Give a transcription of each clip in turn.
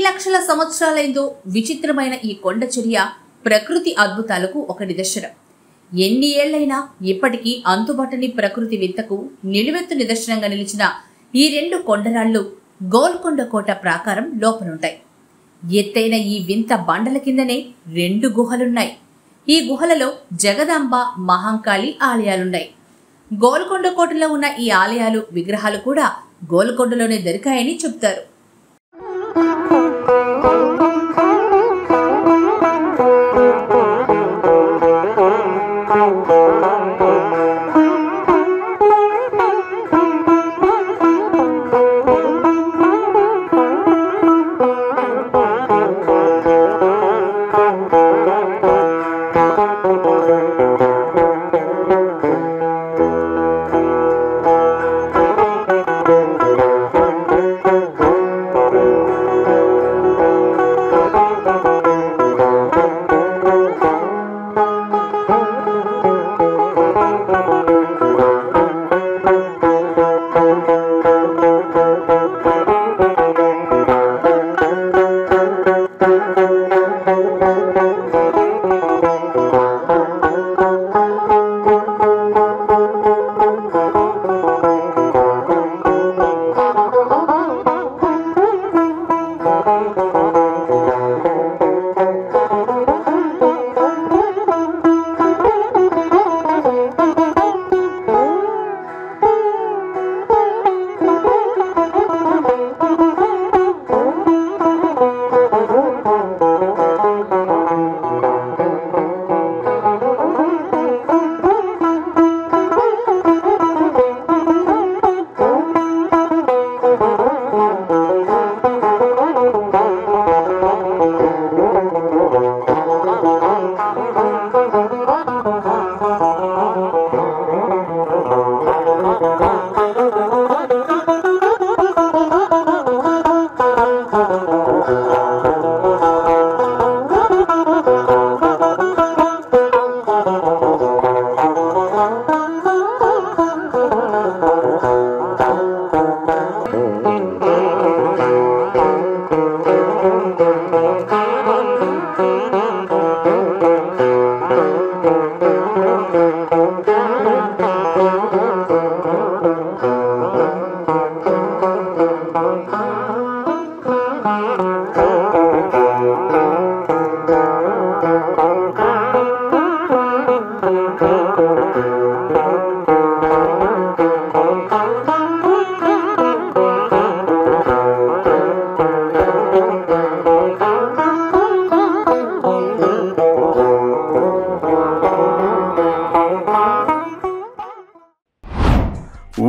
లక్షల సంవత్సరాలైందో విచిత్రమైన ఈ కొండ చర్య ప్రకృతి అద్భుతాలకు ఒక నిదర్శనం. ఎన్ని ఏళ్లైనా ఇప్పటికీ అంతుబట్టని ప్రకృతి వింతకు నిలువెత్తు నిదర్శనంగా నిలిచిన ఈ రెండు కొండరాళ్లు గోల్కొండ కోట ప్రాకారం లోపలుంటాయి. ఎత్తైన ఈ వింత బండల కిందనే రెండు గుహలున్నాయి. ఈ గుహలలో జగదాంబ, మహాంకాళి ఆలయాలున్నాయి. గోల్కొండ కోటలో ఉన్న ఈ ఆలయాలు, విగ్రహాలు కూడా గోల్కొండలోనే దొరికాయని చెబుతారు.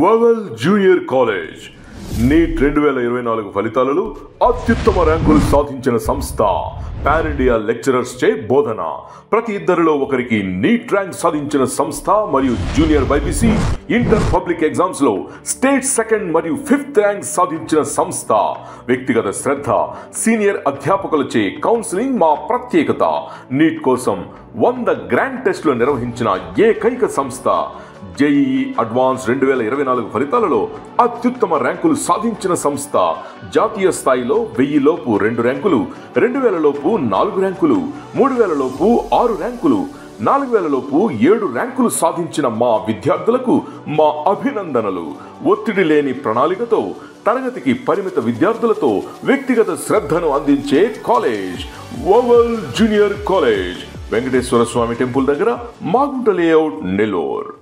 వవల్ జూనియర్ కాలేజ్ నీట్ 2024 ఫలితాలలో అత్యుత్తమ ర్యాంకులు సాధించిన సంస్థ. పాన్ ఇండియా లెక్చరర్స్ చే బోధన. ప్రతి ఇద్దరిలో ఒకరికి నీట్ ర్యాంక్ సాధించిన సంస్థ మరియు junior BiPC inter public exams లో స్టేట్ సెకండ్ మరియు 5th ర్యాంక్ సాధించిన సంస్థ. వ్యక్తిగత శ్రద్ధ, సీనియర్ అధ్యాపకులచే కౌన్సిలింగ్ మా ప్రత్యేకత. నీట్ కోసం 100 గ్రాండ్ టెస్టులు నిర్వహించిన ఏకైక సంస్థ. జేఈఈ అడ్వాన్స్ 2024 ఫలితాలలో అత్యుత్తమ ర్యాంకులు సాధించిన సంస్థ. జాతీయ స్థాయిలో 1000 లోపు 2 ర్యాంకులు, 2000 లోపు 4 ర్యాంకులు, 3000 లోపు 6 ర్యాంకులు, 4000 లోపు 7 ర్యాంకులు సాధించిన మా విద్యార్థులకు మా అభినందనలు. ఒత్తిడి లేని ప్రణాళికతో, తరగతికి పరిమిత విద్యార్థులతో వ్యక్తిగత శ్రద్ధను అందించే కాలేజ్ వవల్ junior college. Venkateswara Swamy temple దగ్గర, మాగుంట లేఅవుట్, నెల్లూరు.